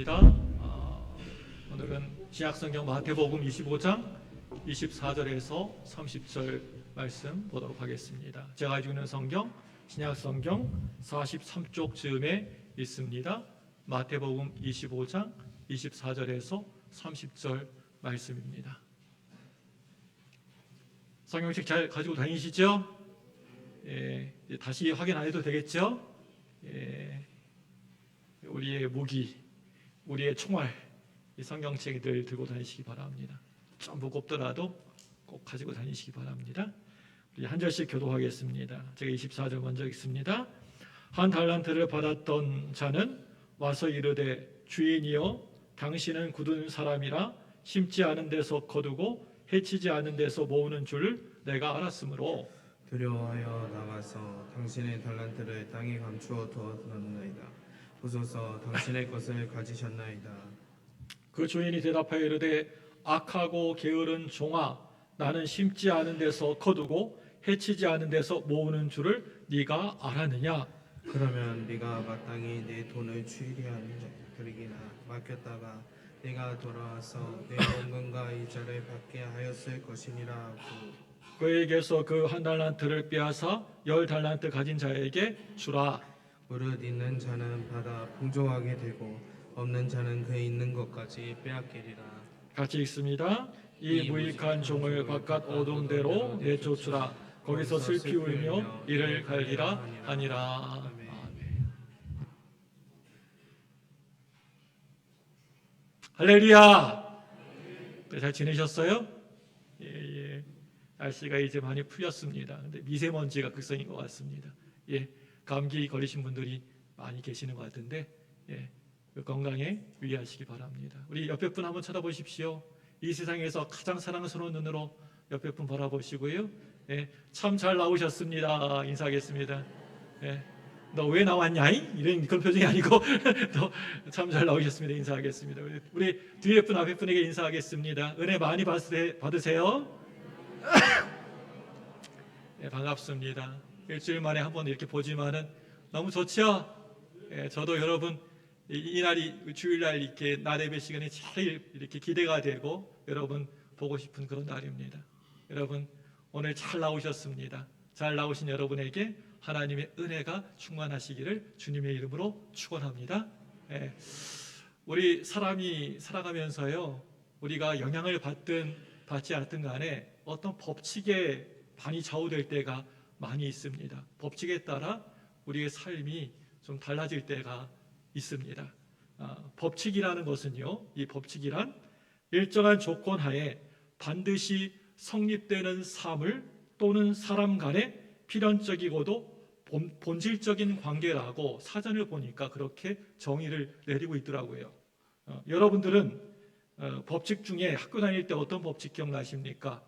하겠습니다. 오늘은 신약성경 마태복음 25장 24절에서 30절 말씀 보도록 하겠습니다. 제가 가지고 있는 성경 신약성경 43쪽 즈음에 있습니다. 마태복음 25장 24절에서 30절 말씀입니다. 성경책 잘 가지고 다니시죠? 다시 확인 안 해도 되겠죠? 우리의 무기, 우리의 총알, 이 성경책들 들고 다니시기 바랍니다. 좀 무겁더라도 꼭 가지고 다니시기 바랍니다. 우리 한 절씩 교독하겠습니다. 제가 24절 먼저 읽습니다. 한 달란트를 받았던 자는 와서 이르되 주인이여 당신은 굳은 사람이라 심지 않은 데서 거두고 해치지 않은 데서 모으는 줄 내가 알았으므로 두려워하여 나가서 당신의 달란트를 땅에 감추어 두었나이다. 보소서 당신의 것을 가지셨나이다. 그 주인이 대답하여 이르되 악하고 게으른 종아 나는 심지 않은 데서 거두고 해치지 않은 데서 모으는 줄을 네가 알았느냐. 그러면 네가 마땅히 내 돈을 추이리하니 드리기나 맡겼다가 내가 돌아와서 내 원금과 이자를 받게 하였을 것이니라 하고 그에게서 그 한 달란트를 빼앗아 10달란트 가진 자에게 주라. 무릇 있는 자는 받아 풍족하게 되고 없는 자는 그 있는 것까지 빼앗기리라. 같이 읽습니다. 이 무익한 종을 바깥 어두운데로 내쫓으라. 거기서 슬피 울며 이를 갈리라 하니라. 아멘. 할렐루야. 잘 지내셨어요? 예. 날씨가 이제 많이 풀렸습니다. 근데 미세먼지가 극성인 것 같습니다. 감기 걸리신 분들이 많이 계시는 것 같은데 건강에 유의하시기 바랍니다. 우리 옆에 분 한번 쳐다보십시오. 이 세상에서 가장 사랑스러운 눈으로 옆에 분 바라보시고요. 참 잘 나오셨습니다. 인사하겠습니다. 너 왜 나왔냐? 이런 그런 표정이 아니고 너 참 잘 나오셨습니다. 인사하겠습니다. 우리 뒤에 분 앞에 분에게 인사하겠습니다. 은혜 많이 받으세요. 반갑습니다. 일주일 만에 한번 이렇게 보지만은 너무 좋죠? 저도 여러분 이 날이 주일날 이렇게 날 예배 시간이 제일 이렇게 기대가 되고 여러분 보고 싶은 그런 날입니다. 여러분 오늘 잘 나오셨습니다. 잘 나오신 여러분에게 하나님의 은혜가 충만하시기를 주님의 이름으로 축원합니다. 우리 사람이 살아가면서요, 우리가 영향을 받지 않든 간에 어떤 법칙에 많이 좌우될 때가 많이 있습니다. 법칙에 따라 우리의 삶이 좀 달라질 때가 있습니다. 법칙이라는 것은요, 이 법칙이란 일정한 조건 하에 반드시 성립되는 사물 또는 사람 간의 필연적이고도 본질적인 관계라고 사전을 보니까 그렇게 정의를 내리고 있더라고요. 여러분들은 법칙 중에 학교 다닐 때 어떤 법칙 기억나십니까?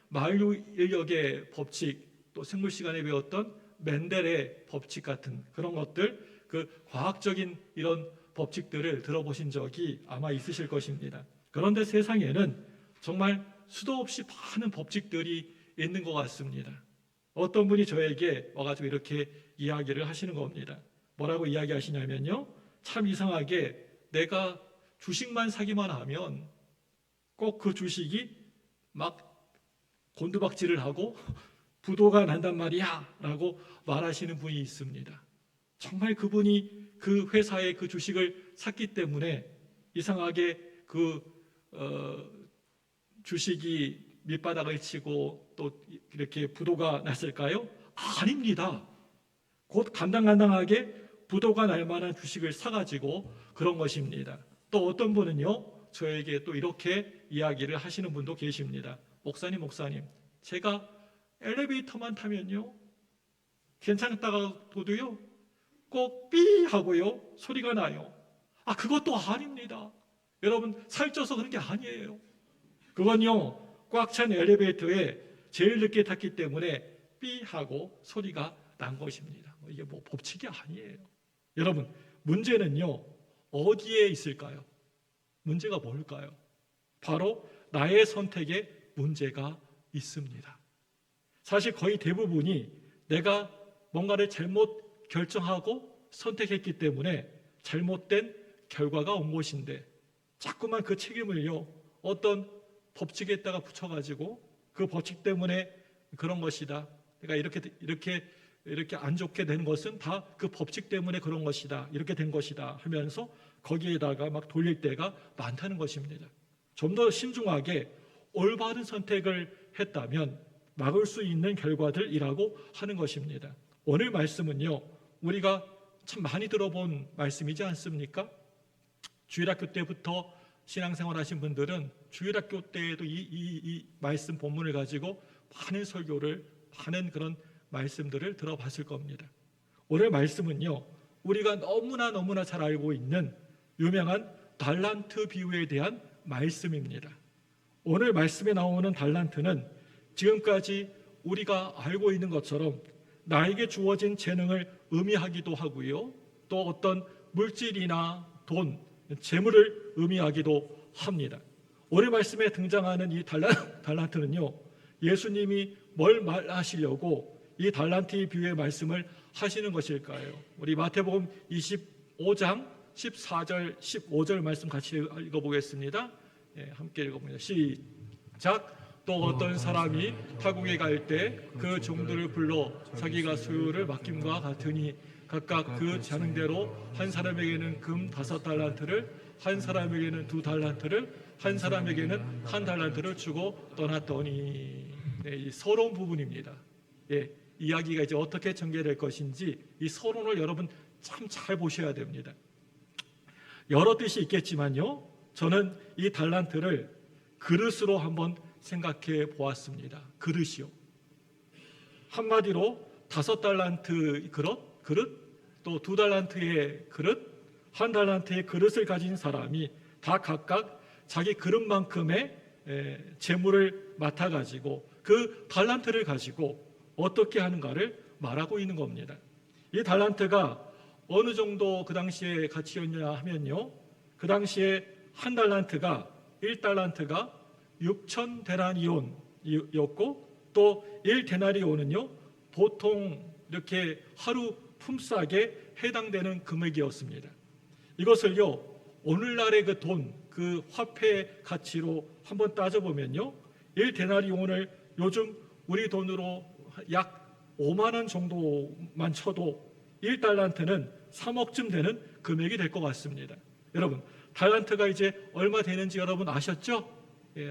마일리역의 법칙, 또 생물 시간에 배웠던 멘델의 법칙 같은 그런 것들, 그 과학적인 이런 법칙들을 들어보신 적이 아마 있으실 것입니다. 그런데 세상에는 정말 수도 없이 많은 법칙들이 있는 것 같습니다. 어떤 분이 저에게 와가지고 이렇게 이야기를 하시는 겁니다. 뭐라고 이야기하시냐면요, 참 이상하게 내가 주식만 사기만 하면 꼭 그 주식이 막 곤두박질을 하고 부도가 난단 말이야 라고 말하시는 분이 있습니다. 정말 그분이 그 회사의 그 주식을 샀기 때문에 이상하게 그 주식이 밑바닥을 치고 또 이렇게 부도가 났을까요? 아닙니다. 곧 간당간당하게 부도가 날 만한 주식을 사가지고 그런 것입니다. 또 어떤 분은요, 저에게 또 이렇게 이야기를 하시는 분도 계십니다. 목사님, 제가 엘리베이터만 타면요, 괜찮다가도요, 꼭 삐 하고요, 소리가 나요. 그것도 아닙니다. 여러분, 살쪄서 그런 게 아니에요. 그건요, 꽉 찬 엘리베이터에 제일 늦게 탔기 때문에 삐 하고 소리가 난 것입니다. 이게 뭐 법칙이 아니에요. 여러분, 문제는요, 어디에 있을까요? 문제가 뭘까요? 바로 나의 선택에 문제가 있습니다. 사실 거의 대부분이 내가 뭔가를 잘못 결정하고 선택했기 때문에 잘못된 결과가 온 것인데 자꾸만 그 책임을요 어떤 법칙에다가 붙여가지고 그 법칙 때문에 그런 것이다. 그러니까 이렇게 안 좋게 된 것은 다 그 법칙 때문에 그런 것이다. 이렇게 된 것이다 하면서 거기에다가 막 돌릴 때가 많다는 것입니다. 좀 더 신중하게 올바른 선택을 했다면 막을 수 있는 결과들이라고 하는 것입니다. 오늘 말씀은요 우리가 참 많이 들어본 말씀이지 않습니까? 주일학교 때부터 신앙생활 하신 분들은 주일학교 때에도 이 말씀 본문을 가지고 많은 설교를, 많은 그런 말씀들을 들어봤을 겁니다. 오늘 말씀은요 우리가 너무나 잘 알고 있는 유명한 달란트 비유에 대한 말씀입니다. 오늘 말씀에 나오는 달란트는 지금까지 우리가 알고 있는 것처럼 나에게 주어진 재능을 의미하기도 하고요, 또 어떤 물질이나 돈, 재물을 의미하기도 합니다. 오늘 말씀에 등장하는 이 달란트는요 예수님이 뭘 말하시려고 이 달란트의 비유의 말씀을 하시는 것일까요? 우리 마태복음 25장 14절 15절 말씀 같이 읽어보겠습니다. 함께 읽어봅니다. 시작. 또 어떤 사람이 타국에 갈 때 그 종들을 불러 자기가 소유를 맡김과 같으니 각각 그 재능대로 한 사람에게는 금 5달란트를, 한 사람에게는 2달란트를, 한 사람에게는 1달란트를 주고 떠났더니. 이 서론 부분입니다. 이야기가 이제 어떻게 전개될 것인지 이 서론을 여러분 참 잘 보셔야 됩니다. 여러 뜻이 있겠지만요 저는 이 달란트를 그릇으로 한번 생각해 보았습니다. 그릇이요. 한마디로 5달란트 그릇, 또 2달란트의 그릇, 1달란트의 그릇을 가진 사람이 다 각각 자기 그릇만큼의 재물을 맡아가지고 그 달란트를 가지고 어떻게 하는가를 말하고 있는 겁니다. 이 달란트가 어느 정도 그 당시에 가치였냐 하면요 그 당시에 1달란트가 1달란트가 6,000데나리온이었고 또 1데나리온은요 보통 이렇게 하루 품삯에 해당되는 금액이었습니다. 이것을요 오늘날의 그 돈, 그 화폐 가치로 한번 따져보면요 1데나리온을 요즘 우리 돈으로 약 5만 원 정도만 쳐도 1달란트는 3억쯤 되는 금액이 될 것 같습니다. 여러분 달란트가 이제 얼마 되는지 여러분 아셨죠?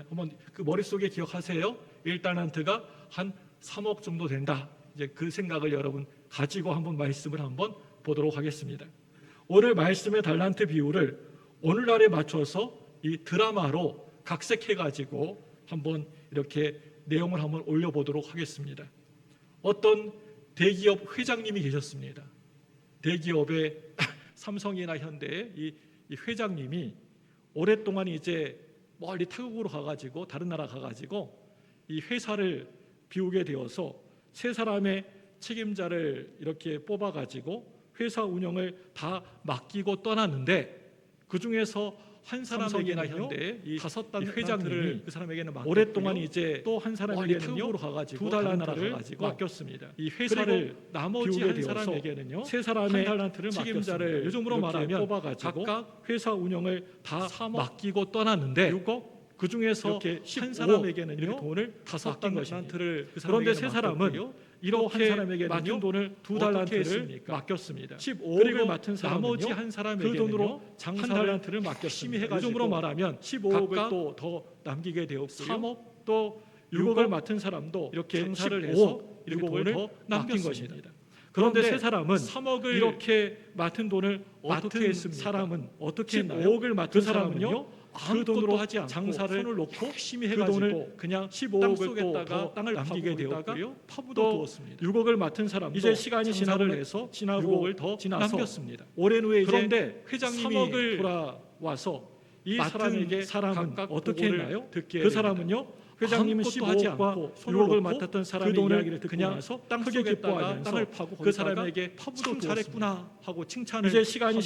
한번 그 머릿속에 기억하세요. 1달란트가 한 3억 정도 된다. 이제 그 생각을 여러분 가지고 한번 말씀을 한번 보도록 하겠습니다. 오늘 말씀의 달란트 비유를 오늘날에 맞춰서 이 드라마로 각색해 가지고 한번 이렇게 내용을 한번 올려보도록 하겠습니다. 어떤 대기업 회장님이 계셨습니다. 대기업의 삼성이나 현대의 이 회장님이 오랫동안 이제 멀리 타국으로 가가지고 다른 나라 가가지고 이 회사를 비우게 되어서 세 사람의 책임자를 이렇게 뽑아가지고 회사 운영을 다 맡기고 떠났는데 그 중에서 한 사람에게나 현대 이 5단 회장님이 그 사람에게는 오랫동안 이제 또 한 사람에게는요 가가지고 2달란트를 맡겼습니다. 이 회사를 나머지 한 사람에게는요 세 사람의 책임자를 요즘으로 말하면 뽑아가지고 각각 회사 운영을 다 맡기고 떠났는데 그 중에서 한 사람에게는요 돈을 5달란트를 그런데 세 사람은 이렇게 맡은 돈을 2달란트를 맡겼습니다. 15억을 맡은 사람은요 나머지 한 사람에게 그 돈으로 장사를 열심히 해가지고 요즘으로 말하면 15억을 또 더 남기게 되었고요. 3억 또 6억을 맡은 사람도 이렇게 장사를 해서 6억을 더 남긴 것입니다. 그런데 세 사람은 3억을 이렇게 맡은 돈을 어떻게 했습니까? 사람은 어떻게 했나요? 5억을 맡은 사람은요 그 돈으로 하지 않고 장사를 손을 놓고 열심히 해가지고 그 돈을 그냥 15억을 또 땅을 남기게 되었고요. 파묻어 두었습니다. 6억을 맡은 사람도 이제 시간이 지나고 6억을 더 남겼습니다. 오랜 후에 그런데 회장님이 3억을 돌아와서 이 사람에게 사람은 어떻게 했나요? 그 사람은요 회장님은 15억과 6억을 맡았던 사람의 이야기를 듣고 나서 크게 기뻐하면서 땅을 파고 그 사람에게 참 잘했구나 하고 칭찬을 이제 시간이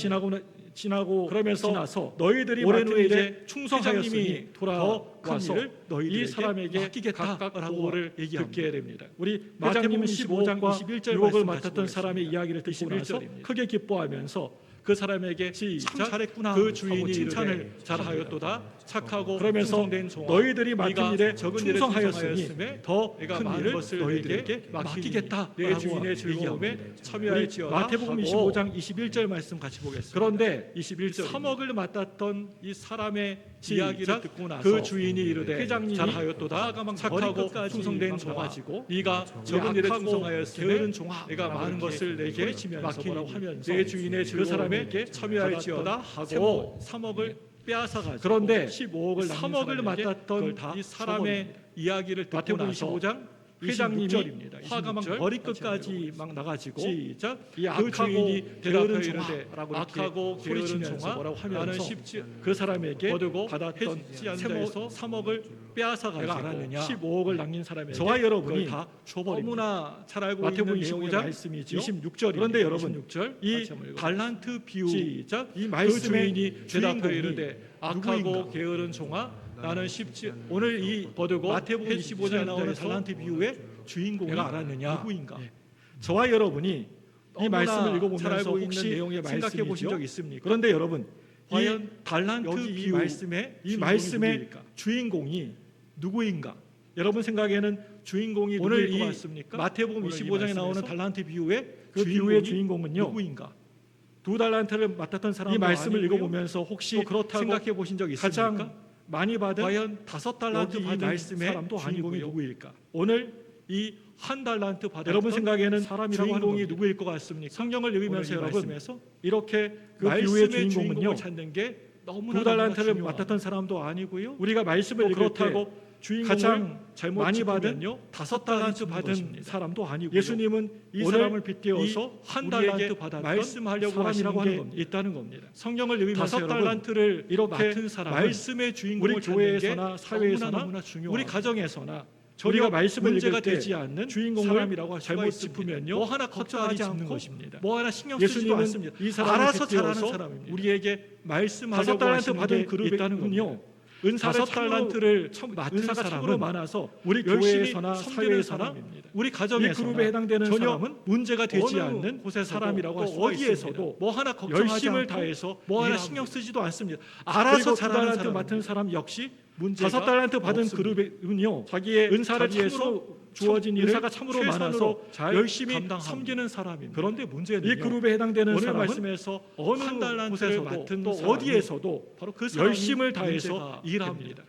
지나고 그러면서 지나서 너희들이 오랜 후에 이제 충성하였으니 돌아와서 이 사람에게 맡기겠다라고를 듣게 됩니다. 우리 회장님은 15억과 6억을 맡았던 사람의 이야기를 듣고 나서 크게 기뻐하면서 그 사람에게 참 잘했구나 그 주인이 칭찬을 잘하였도다. 착하고 그러면서 충성된 종아, 너희들이 맡은 네가 일에 적은 일에 충성하였으니 충성하였음에 더 내가 큰 많은 일을 것을 너희들에게 맡기겠다. 내 라고 주인의 즐거움에 얘기합니다. 참여할지어다. 마태복음 하고 25장 21절 말씀 같이 보겠습니다. 그런데 21절 3억을 맡았던 이 사람의 시작. 이야기를 듣고 나서 그 주인이 이르되 회장님이 잘하였도다. 착하고 충성된 종아, 네가 적은 일에 충성하였으니 게으른 종아, 내가 많은 것을 내게 맡기라고 하면서 내 주인의 그 즐거움에 사람에게 참여할지어다 하고 3억을 빼앗아가지고 그런데 15억을 3억을 맡았던 이 사람의 이야기를 듣고 마태복음 나서 25장 회장님이 26절입니다. 화가 막 26절. 머리끝까지 막 나가지고 시작. 이 그 주인이 게으른 이르되 종아라고 악하고 게으른 소리치면서 종아 뭐라고 하면서 나는 쉽지 그 사람에게 거두고 받았던 해지 않자에서 3억을 빼앗아가지고 내가 안 하느냐. 15억을 남긴 사람에게 저와 여러분이 그걸 다 줘버립니다. 너무나 잘 알고 마태복음 있는 내용의 25장 말씀이죠. 26절입니다. 그런데 여러분 26절. 이 달란트 비유 시작. 이 말씀의 말씀의 주인이 대답하여 주인공이 이르되 악하고 누구인가? 게으른 종아 나는 쉽지 오늘 이 거두고 마태복음 25장에 나오는 25장에서 달란트 비유의 주인공이 내가 알았느냐? 누구인가? 예. 저와 여러분이 이 너무나 말씀을 잘 읽어보면서 알고 있는 혹시 내용의 생각해 보신 말씀이죠. 적 있습니까? 그런데 여러분 과연 이 달란트 여기 이 비유 말씀의 이 주인공이 말씀의 누구일까? 주인공이 누구인가? 여러분 생각에는 주인공이 오늘 누구일 것 이 같습니까? 마태복음 오늘 이 25장에 나오는 말씀에서 달란트 비유의 그 비유의 주인공은요. 누구인가? 2달란트를 맡았던 사람도 이 말씀을 아니고요. 읽어보면서 혹시 또 그렇다고 생각해 보신 적 있습니까? 가장 많이 받은 과연 5달란트 여기 이 받은 말씀의 사람도 주인공이 아니고요. 누구일까? 오늘 이 1달란트 받았던 여러분 생각에는 사람이라고 하는 주인공이 겁니다. 누구일 것 같습니까? 성경을 읽으면서 오늘 이 여러분 말씀에서 이렇게 그 말씀의 비유의 주인공을 주인공은요. 찾는 게 너무나 2달란트를 중요합니다. 맡았던 사람도 아니고요. 우리가 말씀을 또 읽을 때 그렇다고 주인공을 가장 잘못 많이 받은 짚으면요 5달란트 받은 것입니다. 사람도 아니고요. 예수님은 이 오늘 사람을 빗대어서 이 한 우리에게 달란트 받았던 말씀하려고 사람이라고 하시는 하는 게 겁니다. 있다는 겁니다. 성경을 읽으면서 5달란트를 이렇게 맡은 사람은 말씀의 주인공을 우리 찾는 게 교회에서나 사회에서나 너무나 중요하고 우리 가정에서나 우리가 말씀을 문제가 읽을 때 되지 않는 주인공을 사람이라고 할 수가 잘못 있습니다. 짚으면요 뭐 하나 걱정하지 걱정하지 않고 것입니다. 뭐 하나 신경 쓰지도 예수님은 않습니다. 이 사람을 알아서 잘하는 빗대어서 사람입니다. 우리에게 말씀하려고 5달란트 하시는 받은 게 그룹이 있다는 겁니다. 있군요. 은사를 5달란트를 맡은 은사가 참으로 사람은 많아서 우리 열심히 교회에서나 섬기는 사회에서나 사람입니다. 우리 이 가정에서 그룹에 해당되는 전혀 사람은 문제가 되지 어느 않는 곳에서도 사람이라고 할 또 수가 어디에서도 있습니다. 뭐 하나 걱정하지 열심을 않고 다해서 뭐 하나 일합니다. 신경 쓰지도 않습니다. 알아서 알아서 2달란트 잘하는 사람 맡은 사람 역시 문제가 5달란트 받은 없습니다. 그룹은요 자기의 은사를 자리에서 참으로 주어진 일을 은사가 참으로 최선으로 많아서 잘 열심히 감당합니다. 섬기는 사람입니다. 그런데 문제는 이 그룹에 해당되는 오늘 사람은 말씀에서 어느 한 달란트를 곳에서도 맡은 또 사람이 어디에서도 바로 그 사람이 열심을 다해서 문제가 일합니다. 됩니다.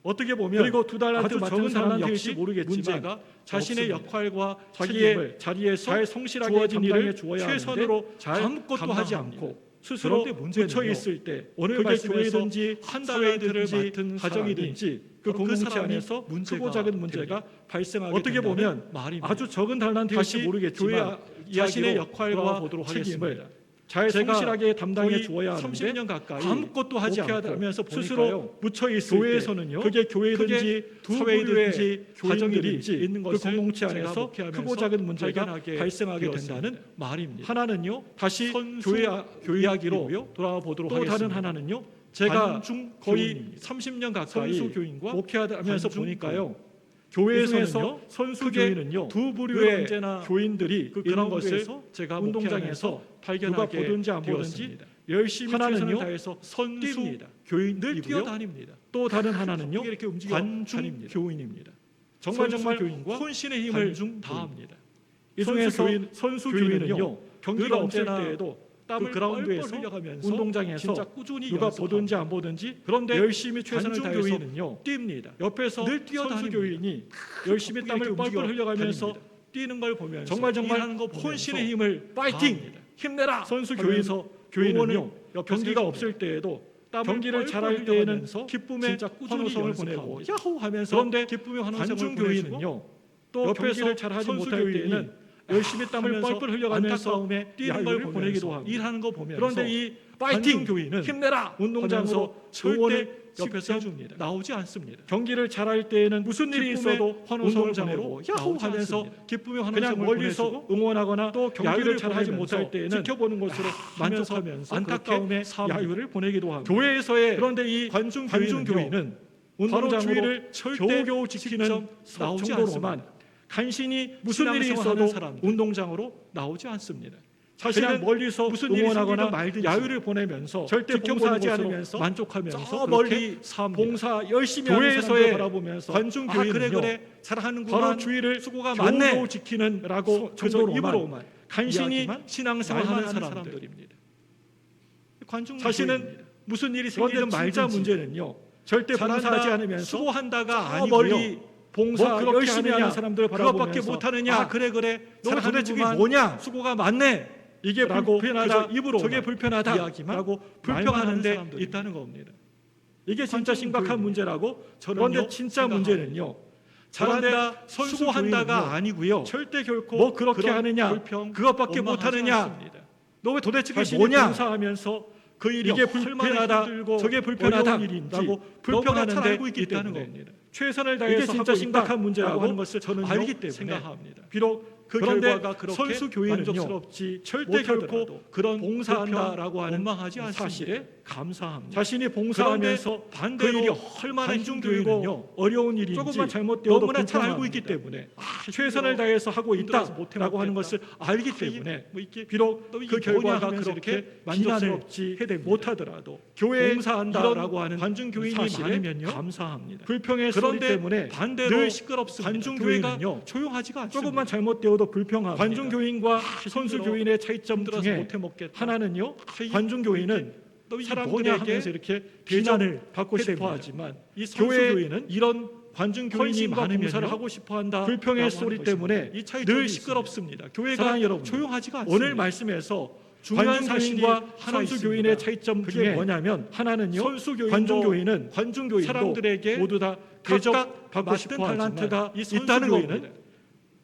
어떻게 보면 그리고 2달란트 아주 맡은 적은 사람 달란트일지 역시 모르겠지만 문제가 자신의 없습니다. 역할과 자기의 책임을 자리에서 잘 성실하게 주어진 감당해 일을 주어야 최선으로 하는데 잘 아무것도 하지 감당합니다. 않고 스스로 그런데 문제는요. 묻혀 있을 때 오늘 그게 말씀에서 교회든지 한 사회들을 달란트를 맡은 맡은 가정이든지 그 그 공동체 사람이 안에서 문제가 크고 작은 문제가 됩니다. 발생하게 어떻게 된다는 보면 말입니다. 아주 적은 달란트일지 다시 모르겠지만 교회 자신의 이야기로 역할과 돌아보도록 책임을 하겠습니다. 잘 제가 성실하게 담당해 거의 주어야 하는데 30년 가까이 아무것도 하지 않고 목회하면서 스스로 보니까요. 묻혀 있을 교회에서는요. 때 그게 교회든지 크게 두 사회든지 부류의 가정이든지 교인들이 있는 그 것을 공동체 제가 안에서 목회하면서 크고 작은 문제가 발견하게 발생하게 되었습니다. 된다는 말입니다. 하나는요 다시 선수 교회 이야기로 교육이고요. 돌아보도록 또 하겠습니다. 다른 하나는요. 제가 관중 거의 거의 30년 가까이 선수 교인과 목회하면서 관중 보니까요. 교회에서는요 교회에서는요. 선수 크게 교인은요 두 부류의 언제나 교인들이 그 있는 그런 것을 것을 제가 운동장에서 목회하면서 누가 발견하게 보든지 안 보든지 되었습니다. 열심히 하나는요. 최선을 다해서 선수 뜁니다. 늘 교인들이고요. 뛰어다닙니다. 또 다른 하나는요 이렇게 움직여 관중 다닙니다. 교인입니다. 정말 선수 정말 교인과 혼신의 힘을 관중 다합니다. 이 선수 중에서 교인, 선수 교인은요. 교인은요 경기가 늘 없을 언제나 때에도 땀을 그 그라운드에서 뻘뻘 흘려가면서 운동장에서 진짜 꾸준히 누가 연습합니다. 보든지 안 보든지 그런데 열심히 최선을 관중 다해서 교인은요. 뜁니다. 옆에서 늘 선수 뛰어다닙니다. 교인이 열심히 이렇게 땀을 뻘뻘 움직여 흘려가면서 다닙니다. 뛰는 걸 보면서 정말 일하는 거 보면서 혼신의 힘을 파이팅 다합니다. 힘내라 선수 하면서 교인은요. 교인은요 옆에서 경기가 해줍니다. 없을 때에도 땀을 경기를 뻘뻘 잘할 때에는 흘려가면서 기쁨의 진짜 꾸준히 환호성을 연습하고 보내고 야호 하면서 그런데 기쁨의 환호성을 관중 보내주고 교인은요 또 옆에서 경기를 잘하지 선수 못할 교인이 때에는 열심히 땀을 하면서 뻘뻘 흘려가면서 안타까움에 뛰는 걸 야유를 보내기도 보내기도 하고 하고 일하는 거 보면서 그런데 이 관중 파이팅 교인은 힘내라 운동장으로 절대 응원을 옆에서 해줍니다. 나오지 않습니다. 경기를 잘할 때에는 무슨 일이 기쁨의 있어도 환호성을 운동장으로 보내고 야호 나오지 하면서 않습니다. 기쁨의 그냥 환호성을 멀리서 보내주고 응원하거나 또 경기를 야유를 잘하지 보내면서 못할 때에는 지켜보는 것으로 만족하면서 안타까움에 야유를 보내기도 하고 교회에서의 그런데 이 관중 관중 교인은요. 교인은 바로 운동장으로 주의를 절대 겨우겨우 지키는 직접 나오지 정도로만 않습니다. 간신히 무슨 일이 신앙생활 있어도 하는 사람들. 운동장으로 나오지 않습니다. 자신은 멀리서 무슨 일이 응원하거나 생기든 말든지 야유를 보내면서 절대 지켜보는 봉사하지 것으로 않으면서 만족하면서 저 그렇게 멀리 삽니다. 봉사 열심히 하는 교회에서의 사람들 바라보면서 관중 교인은요, 그래 잘하는구만, 바로 주의를 수고가 겨우 많네 지키는라고 그저 정도로만 입으로만 간신히 이야기만 신앙생활하는 말만 하는 사람들입니다. 관중 자신은 교인입니다. 무슨 일이 그런데 생기든 진짜 말든지 문제는요, 절대 잘한다, 봉사하지 않으면서 수고한다가 저 아니고요. 멀리 봉사 뭐 그렇게 열심히 하느냐, 하는 사람들 그것밖에 바라보면서 못하느냐, 그래 너 도대체 그게 잘하는구만, 뭐냐, 수고가 많네, 이게 라고 불편하다, 그저 입으로만 저게 불편하다 이야기만 라고 말만 불평하는 하는 데 사람들이 있다는 겁니다. 이게 진짜 관중 심각한 교인입니다. 문제라고 저는요, 그런데 진짜 생각합니다. 문제는요, 잘한다, 선수 수고한다가 교인은요, 아니고요. 절대 결코 뭐 그렇게 그런 하느냐, 불평, 그것밖에 원망하지 못하느냐, 않습니다. 너 왜 도대체 그게 자신이 뭐냐, 봉사하면서 그 일이 이게 얼마나 불편하다, 힘들고 저게 불편하다 어려운 일인지라고 라고 불평하는 불평하는 데 데 알고 있기 있다는 때문에 겁니다. 최선을 이게 다해서 진짜 하고 심각한 있다라고 문제라고 하는 것을 저는 알기 때문에 생각합니다. 비록 그 그런데 결과가 그렇게 선수 교인은요, 만족스럽지 절대 결코 못하더라도 그런 봉사한다라고 하는 원망하지 사실에 않습니다. 감사합니다. 자신이 봉사하면서 반대로 그 일이 얼마나 관중 힘들고 교인은요, 어려운 일인지 조금만 잘못되어도 너무나 잘 알고 있기 불평합니다. 때문에 최선을 다해서 하고 힘들어서 못 있다라고 하는 해먹겠다. 것을 알기 갑자기 때문에 뭐 이렇게 비록 너 이게 그 뭐냐 결과가 하면서 그렇게 이렇게 만족스럽지 해댑니다. 못하더라도 교회에 봉사한다라고 이런 하는 관중 교인이 사실에 많으면요, 감사합니다. 불평의 소리 그런데 때문에 반대로 늘 시끄럽습니다. 관중 교회가 교회가 조용하지가 않습니다. 조금만 잘못되어도 불평합니다. 관중 교인과 선수 힘들어. 교인의 차이점 힘들어서 중에 못 해먹겠다. 하나는요, 이게 관중 교인은 너 이게 사람들에게 뭐냐 하면서 이렇게 비난을 비난을 받고 해댑니다. 싶어하지만 이 선수 교회 교인은 이런 관중 교인이 헌신과 많으면요, 봉사를 하고 싶어한다. 불평의 라고 소리 하는 때문에 것입니다. 이 차이점이 늘 있습니다. 시끄럽습니다. 교회가 사랑하는 여러분, 조용하지가 않습니다. 오늘 말씀에서 중요한 관중 사실이 교인과 하나 선수 있습니다. 교인의 차이점 그게 중에 뭐냐면 하나는요, 선수 교인도 관중 교인은 관중 교인도 사람들에게 모두 다 대접받고 각각 싶어하지만 탤런트가 이 있다는 선수 교인은 교인은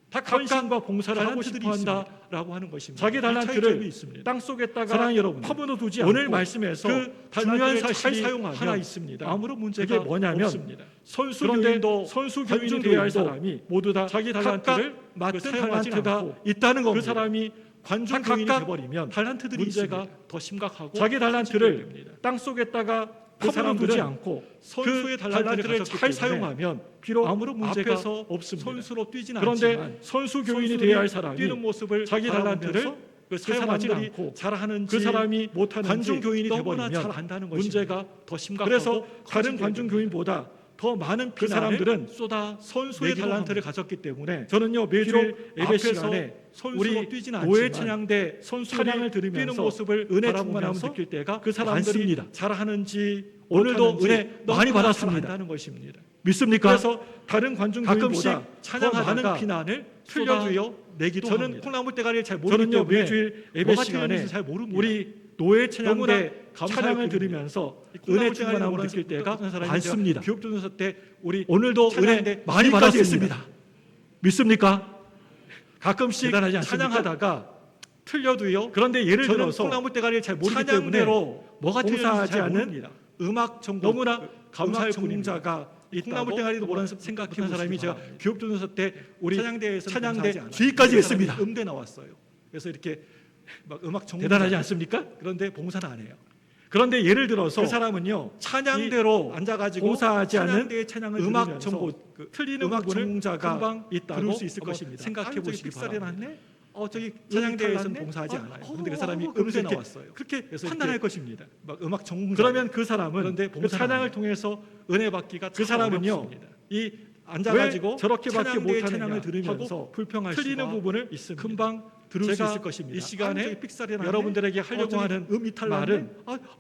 다 헌신과 봉사를 하고 탤런트들이 싶어한다라고 하는 것입니다. 자기 이 차이점이 달란트를 있습니다. 땅 속에다가 사랑하는 여러분, 파묻어 두지 오늘 않고 말씀에서 그 중요한 중요한 사실이 사실이 사용하면 하나 있습니다. 아무런 문제가 그게 뭐냐면 없습니다. 선수 그런데 교인도 선수 교인이 관중 되어야 할 교인도 사람이 모두 다 자기 달란트를 맡은 사용하지 달란트가 않고 있다는 그 겁니다. 사람이 관중 다 교인이 각각 돼버리면 달란트들이 문제가 있습니다. 더 심각하고 자기 달란트를 됩니다. 땅 속에다가 그 파묻어 두지 사람들은 않고 선수의 그 달란트를 달란트를 가졌기 잘 때문에 사용하면 비록 아무런 문제가 앞에서 없습니다. 선수로 뛰지는 그런데 않지만 선수 교인이 선수들이 되어야 할 사람이 뛰는 모습을 자기 달란트를 바라보면서 그 사용하지 사람들이 않고 잘하는지 그 사람이 못하는지 관중 교인이 너무나 돼버리면 잘 안다는 문제가 더 심각하고 그래서 다른 커지게 관중 됩니다. 교인보다 더 많은 그 비난을 사람들은 쏟아 선수의 내기도 달란트를 합니다. 가졌기 때문에 저는요, 매주일 비록 예배 앞에서 시간에 선수로 우리 뛰지는 노예 않지만 찬양대 선수들이 찬양을 뛰는 들으면서 모습을 은혜 충만함을 바라보면서 느낄 때가 그 사람들이 많습니다. 잘하는지 오늘도 못하는지 은혜 많이 받았습니다. 받았다는 것입니다. 믿습니까? 그래서 다른 관중 가끔씩 교인보다 찬양하다가 많은 비난을 틀려주여 내기도 저는 합니다. 콩나물 대가리를 잘 모르기 저는요, 때문에 매주일 예배 뭐가 시간에 틀렸는지 잘 모릅니다. 우리 노예 너무나 찬양대 감사할 찬양을 뿐입니다. 들으면서 콩나물 은혜 대가리를 충만함을 모르는 느낄 때가 어떤 사람이 많습니다. 교육전도사 때 우리 오늘도 찬양대 은혜 많이 지금까지 받았습니다. 믿습니까? 가끔씩 대단하지 않습니까? 찬양하다가 틀려도요. 그런데 예를 저는 들어서 콩나물 대가리를 잘 모르기 때문에 찬양대로 뭐가 틀렸는지 봉사하지 잘 않은 모릅니다. 음악 전공 너무나 감사할 음악 뿐입니다. 전공자가 있다고 콩나물 대가리도 모르는 생각해 생각해 보시기 사람이 제가 바랍니다. 교육전도사 때 우리 찬양대에서 찬양대 주의까지 그 했습니다. 사람이 음대 나왔어요. 그래서 이렇게 막 음악 전공 대단하지 않습니까? 그런데 봉사는 안 해요. 그런데 예를 들어서 그 사람은요 찬양대로 앉아가지고 봉사하지 않은 찬양대의 찬양을 음악 들으면서 전공, 그 틀리는 음악 부분을 전공자가 금방 있다고 들을 수 있을 한번 것입니다. 생각해 보시기 바랍니다. 났네? 저기 찬양대에서는 탈났네? 봉사하지 않아요. 그런데 그 어, 사람이 그러면서 음대 이렇게 나왔어요. 그렇게 그래서 판단할 이렇게 것입니다. 막 음악 전공자 그러면 그 사람은 그런데 그 봉사는 찬양을 안 해요. 통해서 은혜 받기가 그 사람은요, 어렵습니다. 이 왜 앉아가지고 저렇게밖에 찬양대의 못하느냐 찬양을 들으면서 하고 불평할 틀리는 수가 부분을 있습니다. 금방 들을 수 제가 있을 것입니다. 이 시간에 삑사리 여러분들에게 하려고 하는 말은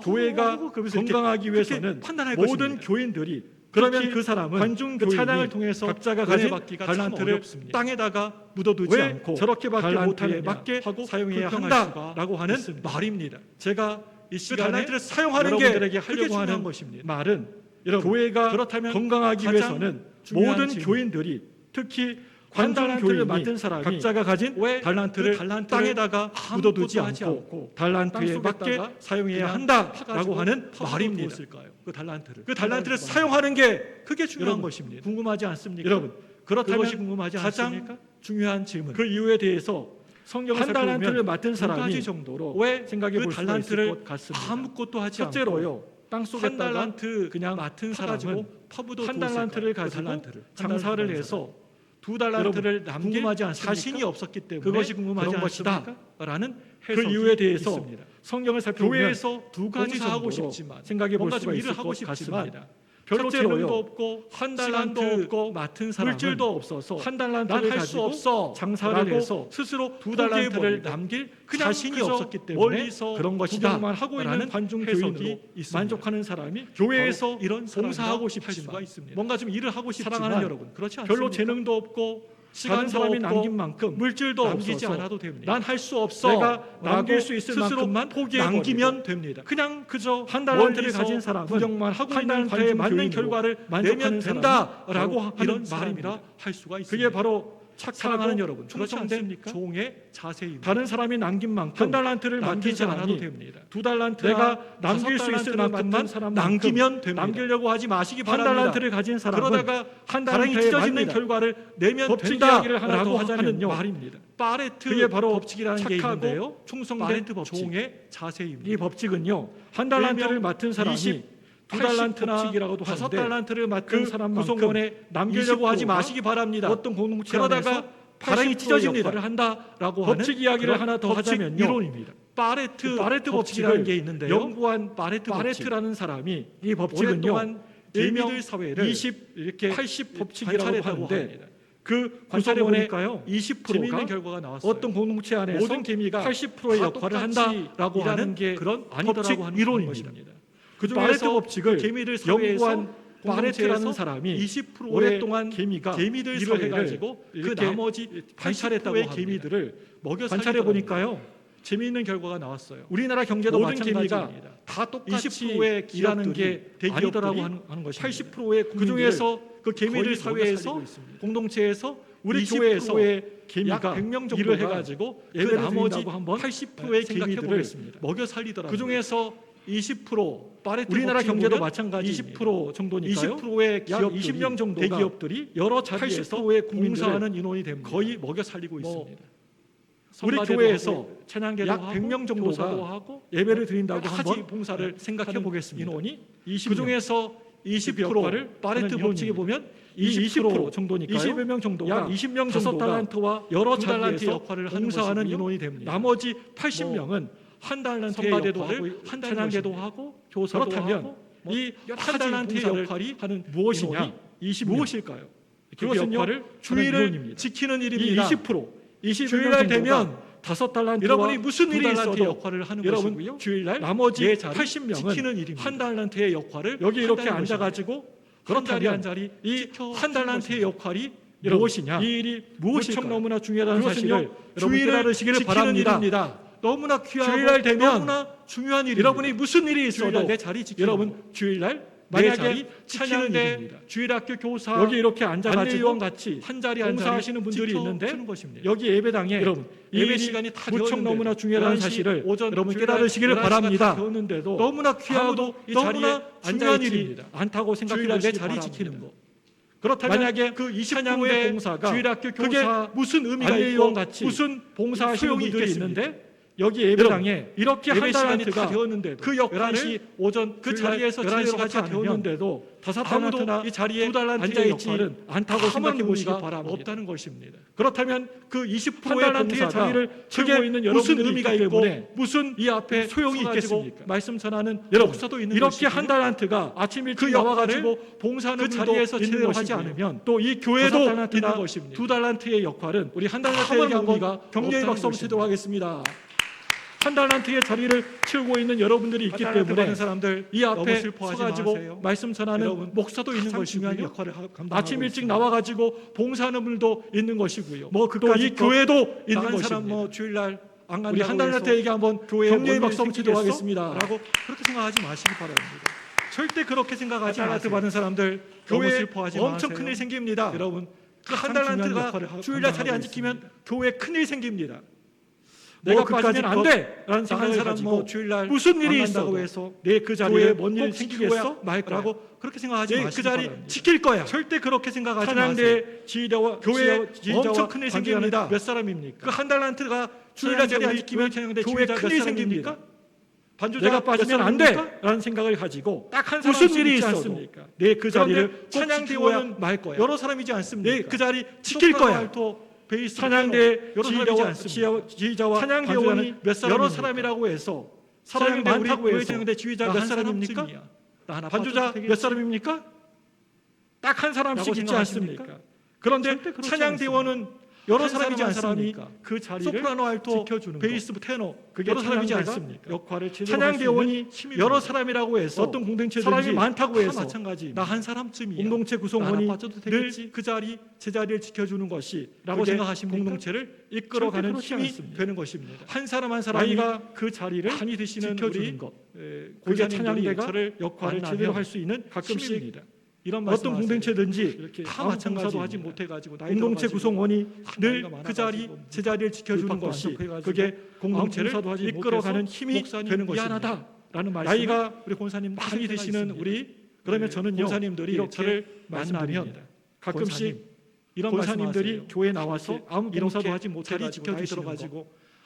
교회가 그러면서 이렇게 건강하기 위해서는 판단할 모든 것입니다. 교인들이 그러면 특히 그 사람은 관중 그 교인이 찬양을 통해서 각자가 은혜 가진 받기가 참 달란트를 어렵습니다. 땅에다가 묻어두지 왜 않고 저렇게밖에 달란트에 못하느냐 맞게 하고 사용해야 불평할 한다라고 수가 하는 있습니다. 말입니다. 제가 이 그 시간에 달란트를 사용하는 게 여러분들에게 그게 하려고 중요한 하는 것입니다. 말은 여러분, 교회가 그렇다면 건강하기 가장 위해서는 중요한 모든 질문. 교인들이 특히 한 관중 달란트를 교인이 맡은 사람이 각자가 가진 왜 달란트를 그 달란트를 땅에다가 묻어두지 아무것도 하지 않고 않고 달란트에 땅 맞게 속에다가 사용해야 그냥 한다라고 파가지고 하는 파묻어 말입니다. 두었을까요? 그 달란트를 달란트를 사용하는 게 그게 중요한 여러분, 것입니다. 궁금하지 않습니까? 여러분, 그렇다면 그것이 궁금하지 가장 않습니까? 중요한 질문. 그 이유에 대해서 성경을 한 달란트를 살펴보면 맡은 두 사람이 가지 정도로 왜 생각해 그 볼 수가 있을 달란트를 것 같습니다. 아무것도 하지 않고 첫째로요, 땅 한 속에다가 달란트 그냥 맡은 사람은 사람은 파묻어 한 달란트를 두었을까요? 그 가지고 달란트를. 장사를 한 해서 두 달란트를 남길 궁금하지 않습니까? 자신이 없었기 때문에 그것이 궁금하지 그런 않습니까? 것이다라는 그 그 이유에 이유에 대해서 있습니다. 성경을 살펴보면 교회에서 두 가지 봉사하고 정도로 싶지만 생각해 볼 뭔가 수가 좀 있을 일을 하고 것 같습니다. 싶습니다. 별로 첫째로요, 재능도 없고 한 시간도 달란트 없고 맡은 사람은 물질도 없어서 난 한 달란트를 할 수 가지고 없어 장사를 라고 해서 스스로 두 달란트를 포기해버리고 남길 그냥 자신이 그저 없었기 때문에 멀리서 그런 것이다 구경만 하고 있는 라는 관중 해석이 교인으로 있습니다. 만족하는 사람이 교회에서 바로 이런 봉사하고 사람이라 할 수가 싶지만 있습니다. 뭔가 좀 일을 하고 싶지만 사랑하는 여러분, 그렇지 않습니까? 별로 재능도 없고 다른 시간도 사람이 없고 남긴 만큼 물질도 남기지 없어서 않아도 됩니다. 난 할 수 없어 내가 남길 수 있을 스스로 만큼만 포기해버리고 남기면 됩니다. 그냥 그저 한 달란트를 멀리서 가진 사람은 구경만 하고 한 있는 달란트에 관중 맞는 교인으로 결과를 내면 만족하는 된다라고 사람이 하는 이런 사람이라 사람이라 할 수가 있습니다. 그게 바로 착하고 사랑하는 여러분, 그렇지 충성된 않습니까? 종의 자세입니다. 다른 사람이 남긴 만큼 한 달란트를 남기지 남기지 않아도 않아도 됩니다. 두 달란트 내가 남길 수 있을 만큼만 남기면 됩니다. 남기려고 하지 마시기 한 바랍니다. 달란트를 가진 사람은 그러다가 한 다랑이 달란트에 찢어지는 맞는 결과를 내면 법칙 이야기를 하나 된다라고 더 하는 하자면요. 말입니다. 파레트 그게 바로 법칙이라는 게 착하고 있는데요. 충성된 파레트 법칙. 종의 자세입니다. 이 법칙은요. 한 달란트를 일명 맡은 사람이 20, 두 달란트나 법칙이라고도 다섯 하는데 달란트를 맡은 그 사람만큼 구성원에 남기려고 하지 20%가 마시기 바랍니다. 어떤 공동체 그러다가 안에서 다랑이 찢어집니다. 역할을 한다라고 법칙 하는 이야기를 그런 하나 더 법칙 하자면요. 이론입니다. 파레트 파레트 법칙이라는 법칙을 게 있는데요. 연구한 파레트 법칙. 파레트라는 사람이 이 법칙은요. 오랫동안 일명 개미들 사회를 20 이렇게 80 법칙이라고 관찰했다고 하는데 합니다. 그 관찰해 구성원의 보니까요. 20%가 재미있는 결과가 나왔어요. 어떤 공동체 안에서 모든 개미가 80%의 다 역할을 똑같이 한다라고 일하는 하는 게 그런 아니더라고 법칙 하는 이론입니다. 것입니다. 그 파레트 중에서 법칙을 개미들 사회에서 연구한 파레트라는 사람이 20%의 오랫동안 개미가 개미들 일을 사회를 해가지고 그 이렇게 나머지 관찰했다고 80%의 합니다. 개미들을 먹여 관찰해 보니까요. 재미있는 결과가 나왔어요. 우리나라 경제도 모든 개미가 마찬가지입니다. 다 똑같이 20%의 일하는 기업들이 게 아니더라고 대기업들이 하는 것입니다. 80%의 그 그 중에서 중에서 그 개미들 거의 사회에서 먹여 살리고 있습니다. 공동체에서 우리 20%의 교회에서 개미가 약 100명 정도가 일을 해가지고 그 예배를 나머지 드린다고 한번 80%의 생각해 개미들을 보겠습니다. 먹여 살리더라고요. 그 중에서 20% 파레토 우리나라 법칙을 경제도 보면 마찬가지입니다. 20% 정도니까요. 20%의 약 기업들이 20명 정도가 대기업들이 여러 자리에서 80%의 봉사하는 인원이 됩니다. 거의 먹여 살리고 뭐 있습니다. 우리 선가대도 교회에서 하고 찬양계도 약 하고 100명 교사도 정도가 하고 예배를 드린다고 여러 가지 한번 봉사를 생각해 하는 보겠습니다. 인원이 20명. 그 중에서 20% 역할을 파레트 하는 법칙에 인원입니다. 보면 이 20% 정도니까요. 20여 명 정도가 약 20명 다섯 정도가 달란트와 여러 두 달란트 자리에서 역할을 하는 봉사하는 것이고요. 인원이 됩니다. 나머지 80명은 한 달란트의 선가대도 역할을 하고 한다는 찬양계도 것입니다. 하고 교사도 그렇다면 하고 이 여러 한 가지 달란트의 봉사를 역할이 하는 무엇이냐? 인원이 20명. 무엇일까요? 그 그것은요, 역할을 주의를 하는 인원입니다. 지키는 이 일입니다. 20% 20명 주일날 정도가 되면 다섯 달란트와 여러분이 무슨 일이 두 달란트의 있어도 역할을 하는 여러분 것이고요. 주일날 나머지 내 자리 80명은 지키는 일입니다. 한 달란트의 역할을 여기 이렇게 한다는 것입니다. 앉아가지고 한 자리 그렇다면 한 자리 이 지켜 한 달란트의 역할이 여러분, 무엇이냐? 이 일이 무척 무엇일까요? 너무나 중요하다는 그것은요, 사실을 여러분 주의를 깨달으시기를 지키는 바랍니다. 일입니다. 너무나 귀하고 주일날 되면 너무나 중요한 일입니다. 여러분이 무슨 일이 있어도 주일날 내 자리 지키는 여러분 거. 주일날 만약에 만약에 찬양대 일입니다. 주일학교 교사 여기 이렇게 앉아가지고 안내위원 같이 한 자리 한 자리 봉사하시는 분들이 지켜 있는데 주는 것입니다. 여기 예배당에 여러분 이 예배 일이 시간이 다 무척 되었는데도 너무나 중요하다는 11시 사실을 오전 여러분 주일날 깨달으시기를 11시가 다 바랍니다. 되었는데도 너무나 귀하고 아무도 이 너무나 자리에 중요한 앉아있지 일입니다. 않다고 생각해 주일날 내 보시기 자리 바랍니다. 지키는 거. 그렇다면 만약에 그 20%의 찬양대 봉사가 주일학교 그게 교사 무슨 의미가 안내위원 있고 같이 무슨 봉사하시는 소용이 분들이 있겠습니까? 있는데 여기 예배당에 이렇게 예배 한 시간이 다 달란트가 되었는데도 그 역할을 11시 오전 그 주일날 자리에서 11시가 진행을 하지 다 않으면 되었는데도 다섯 아무도 달란트나 이 자리에 두 달란트의 앉아있지 역할은 않다고 생각해 보시기 의미가 바랍니다. 없다는 것입니다. 그렇다면 그 20%의 한 달란트의 봉사가 자리를 그게 채우고 있는 무슨 여러분들이 의미가 있기 있고 때문에 무슨 이 앞에 소용이 서가지고 있겠습니까? 말씀 전하는 여러분 목사도 있는 이렇게 것이고요. 한 달란트가 아침 일찍 그 나와가지고 역할을 봉사하는 그 분도 자리에서 있는 제대로 하지 것이고요. 않으면 또 이 다섯 교회도 달란트나 있는 것입니다. 두 달란트의 역할은 우리 한 아무런 달란트에게 한번 의미가 격려의 없다는 박수 한번 것입니다. 치도록 하겠습니다. 한 달란트의 자리를 채우고 있는 여러분들이 있기 한 달란트 때문에 받은 사람들 이 너무 앞에 슬퍼하지 서가지고 마세요. 말씀 전하는 여러분, 목사도 있는 가장 것이고요. 중요한 역할을 감당하고 아침 일찍 있습니다. 나와가지고 봉사하는 분도 있는 것이고요. 뭐 또 그까짓 이 교회도 있는 다른 것입니다. 사람 뭐 주일날 안 간다고 우리 한 달란트에게 한번 교회에 격려의 뭔 박수 한번 일이 치도록 생기겠어? 하겠습니다. 라고 그렇게 생각하지 마시기 바랍니다. 절대 그렇게 생각하지 한 달란트 마세요. 받은 사람들 너무 교회에 슬퍼하지 엄청 마세요. 큰일 생깁니다. 여러분 그 한 가장 중요한 달란트가 역할을 주일날 자리 안 감당하고 지키면 교회에 큰일 생깁니다. 내가 뭐 빠지면 안 돼! 라는 다른 생각을 사람 가지고 뭐 주일날 무슨 일이 안 있어도 간다고 해서 내 그 교회에 자리에 뭔 일이 꼭 지키고야 생기겠어? 말 거야. 라고 그렇게 생각하지 내 마시기 그 자리 바랍니다. 지킬 거야. 절대 그렇게 생각하지 마세요. 찬양대 지휘자와 교회 지휘자와 엄청 큰일 생깁니다. 몇 사람입니까? 그 한 달란트가 주일날 자리 안 지키면 찬양대 교회 지휘자 몇 큰일 사람입니까? 생깁니까? 내가 빠지면 안 돼라는 생각을 가지고 딱 한 무슨 사람씩 일이 있지 있어도 않습니까? 내 그 자리를 그런데 찬양대원은 말 거야. 여러 사람이지 않습니까? 내 그 자리 지킬 거야. 베이스 찬양대 여러 사람이지 않습니까? 지휘자와 찬양대원이 몇 사람입니까? 여러 사람이라고 해서 사람이 찬양대 많다고 해서 찬양대 지휘자 몇 사람입니까? 반주자 몇 사람입니까? 딱 한 사람씩 있지 않습니까? 그런데 찬양대원은 여러 사람이지 않습니까? 그 자리를 소프라노, 알토, 지켜주는 베이스, 거. 테너 그게 여러 사람이지 찬양대가 않습니까? 역할을 제대로 찬양대원이 할수 있는 여러 사람이라고 해서 어떤 공동체든지 사람이 많다고 다 해서 마찬가지입니다. 나 한 사람쯤이야. 공동체 나 구성원이 하나 빠져도 늘 되겠지. 그 자리 제 자리를 지켜주는 것이라고 그게 생각하십니까? 공동체를 이끌어가는 절대 그렇지 힘이 않습니다. 되는 것입니다. 한 사람 한 사람이 나이가 그 자리를 많이 드시는 지켜주는 우리 것, 그게 그게 찬양대가 찬양대가 역할을 만나면 제대로 할 수 있는 가끔씩 힘입니다. 이런 어떤 말씀하세요. 공동체든지 이렇게 다 아무 공사도 마찬가지입니다. 하지 못해가지고 나이 공동체 들어가지고 구성원이 늘 나이가 그 자리 많아가지고 제 자리를 지켜주는 율법도 것이 안 접해가지고 그게 공동체를 아무 공사도 하지 이끌어가는 못해서 힘이 목사님 되는 것입니다. 미안하다라는 말씀을 나이가 우리 권사님 많이 드시는 우리 그러면 저는요 권사님들이 이렇게 저를 만나면 말씀드립니다. 가끔씩 권사님, 이런 권사님들이 말씀하세요. 교회 나와서 이렇게 아무 공사도 이렇게 하지 자리 못해가지고 나이 지켜주시는 들어가지고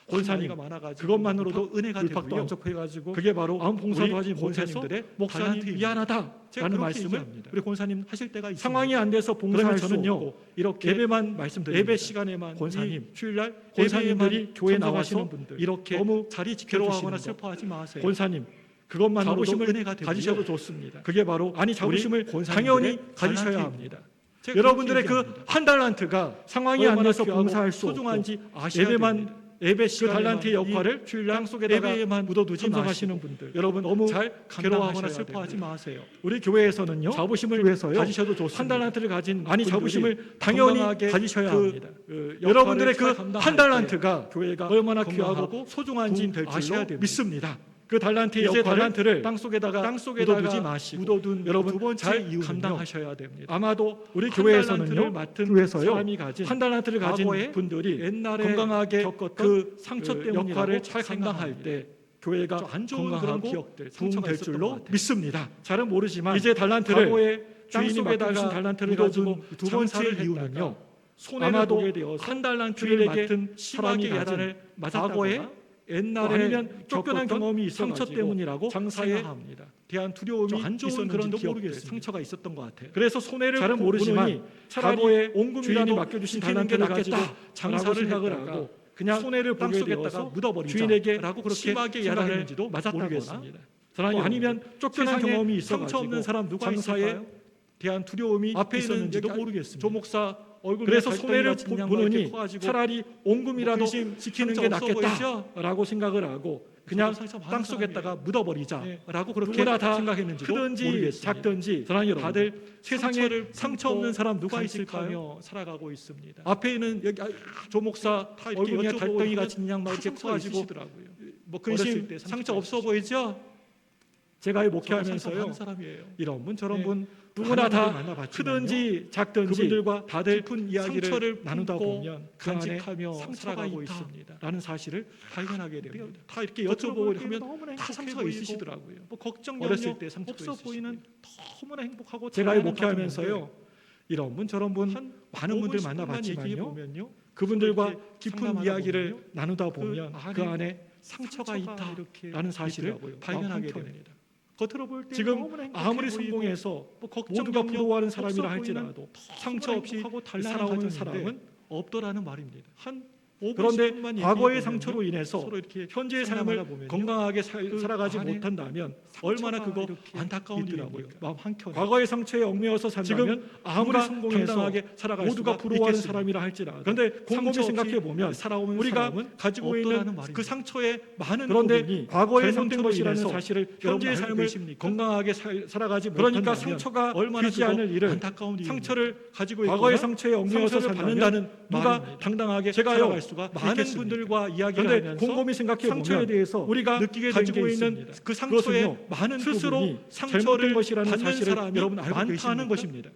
권사님 권사님 많아가지고 그것만으로도 은혜가 율법도 되고요. 안 접해가지고 그게 바로 아무 공사도 우리 하지 못해서 권사님들의 목사님 달란트입니다. 미안하다라는 제가 그렇게 말씀을 얘기합니다. 우리 권사님 하실 때가 있습니다. 상황이 안 돼서 그러면 봉사할 수 저는요 없고 이렇게 예배만 말씀드립니다. 예배 시간에만 권사님, 이 주일날 권사님들이 예배에만 교회 참석하시는 나와서 분들 이렇게 너무 자리 지켜주시는 괴로워하거나 것. 슬퍼하지 마세요. 권사님 그것만으로도 자부심을 은혜가 되고요. 가지셔도 좋습니다. 그게 바로 아니 자부심을 우리 당연히 권사님들의 가지셔야 달란트입니다. 합니다. 제가 여러분들의 그렇게 그 얘기합니다. 한 달란트가 상황이 안 얼마나 돼서 귀하고 봉사할 수 없고 소중한지 아셔야 예배만 됩니다. 예배 그 시간에만 달란트의 역할을 주일날 땅 속에다가 예배에만 묻어두지 참석하시는 마시고 분들 여러분 너무 잘 감당하셔야 괴로워하거나 슬퍼하지 됩니다. 마세요. 우리 교회에서는요 자부심을 교회에서요 가지셔도 좋습니다. 한 달란트를 가진 아니, 분들이 자부심을 당연히 건강하게 가지셔야 그, 합니다. 역할을 여러분들의 잘 그 감당할 한 때 달란트가 교회가 얼마나 건강하고 귀하고 소중한지 도움 될 아셔야 줄로 됩니다. 믿습니다. 그 달란트의 이제 역할을 달란트를 땅 속에다가 묻어두지 마시고 묻어둔 여러분 두 번째 잘 이유는요. 감당하셔야 됩니다. 아마도 우리 한 교회에서는요 달란트를 맡은 교회에서요 사람이 가진 한 달란트를 가진 과거에 분들이 옛날에 건강하게 겪었던 그 상처 그 때문이라고 역할을 잘 감당할 생각합니다. 때 교회가 좀 안 좋은 그런 건강하고 기억들, 도움 상처가 될 있었던 줄로 것 같아요. 믿습니다. 잘은 모르지만 이제 달란트를 과거에 땅 주인이 속에다가 맡겨주신 달란트를 묻어둔 가지고 두 번째 장사를 이유는요. 했다가 손해를 아마도 보게 되어서 한 달란트를 주인에게 맡은 사람이 심하게 가진 야단을 과거에 맞았다거나 옛날에 아니면 쫓겨난 겪었던 경험이 상처 있어가지고 때문이라고 장사에 생각합니다. 대한 두려움이 안 좋은 있었는지도 그런 기억들, 모르겠습니다. 상처가 있었던 것 같아요. 그래서 손해를 잘은 모르지만 차라리 과거에 온금이라도 주인이 맡겨주신 지키는 게 달란트를 가지고 낫겠다. 장사를 생각을 했다가 하고 그냥 손해를 땅 보게 속에다가 되어서 묻어버리자 주인에게라고 그렇게 심하게 야단을 생각했는지도 맞았다거나 모르겠습니다. 사람이 아니면 쫓겨난 세상에 경험이 상처 있어가지고 없는 사람 누가 장사에 있을까요? 대한 두려움이 앞에 있었는지도 있는 모르겠습니다. 조 목사 얼굴 그래서 손해를 보느니 커가지고 차라리 온금이라도 근심, 지키는 상처 게 없어 보이죠? 낫겠다라고 생각을 하고 그냥 상처 많은 땅 속에다가 사람이에요. 묻어버리자라고 그렇게 누구나 다 생각했는지도 크든지 모르겠습니다. 작든지 사랑하는 여러분, 다들 세상에 세상에 상처 없는 사람 누가 간직하며 있을까요? 살아가고 있습니다. 앞에 있는 여기 조 목사 다 이렇게 얼굴이 여쭤보고 달덩이 있으면 같이 그냥 막 다 이렇게 상처가 커가지고 있으시더라고요. 뭐 어렸을 근심 때 상처 없어 보이죠? 제가 상처 목회하면서요 많은 사람이에요. 이런 분 저런 네. 분 누구나 다 만나봤지만요. 크든지 작든지 그분들과 다들 깊은 이야기를 상처를 나누다 품고 보면 그 안에 간직하며 상처가 살아가고 있다. 있습니다. 라는 사실을 발견하게 됩니다. 다 이렇게 겉으로 여쭤보고 보기에는 하면 너무나 다 행복해 상처가 보이고 있으시더라고요. 뭐 걱정 어렸을 염려 때 상처도 없어 있으시고요. 보이는 너무나 행복하고 제가 자라는 목회하면서요 가정인데 이런 분 저런 분 한 많은 5분, 분들 10분만 얘기해 만나봤지만요 보면요. 그분들과 이렇게 깊은 상담하다 이야기를 보면요. 나누다 보면 그 안에 상처가 있다라는 사실을 있더라고요. 발견하게 마음 됩니다. 겉으로 볼 때 지금 너무나 행복해 아무리 보이고 성공해서 뭐 걱정 모두가 염려 부러워하는 없어 사람이라 보이는 할지라도 상처 없이 행복하고 단란한 살아오는 가정인데 사람은 없더라는 말입니다. 한 5분, 그런데 10분만 얘기해 과거의 보면요. 상처로 인해서 서로 이렇게 현재의 상담하다 삶을 보면요. 건강하게 그 살아가지 안에 못한다면 얼마나 그거 이렇게 안타까운 있더라고요. 일이고요. 마음 한켠에 과거의 상처에 얽매여서 산다면 지금 아무리 누가 성공해서 당당하게 살아갈 모두가 수가 부러워하는 있겠습니까? 사람이라 할지라도 그런데 곰곰이 상처 없이 생각해 보면 살아오는 우리가 사람은 가지고 없더라는 있는 말입니다. 그 상처의 많은 그런데 부분이 과거의 잘못된 상처로 것이라는 인해서 사실을 현재의 여러분 알고 삶을 계십니까? 건강하게 살아가지 그러니까 못한다면 상처가 얼마나 되지 않을 그거 일을 안타까운 일입니다. 상처를 가지고 과거의 있거나 상처에 얽매여서 상처를 산다면 받는다는 누가 말입니다. 당당하게 제가요, 살아갈 수가 많은 있겠습니까? 분들과 이야기를 그런데 하면서 곰곰이 생각해 상처에 보면 대해서 우리가 느끼게 된 가지고 게 있는 있습니다. 그 상처의 그것은요, 많은 스스로 부분이 잘못된 상처를 것이라는 받는 사실을 사람이 여러분 알고 많다는 계십니까? 것입니다.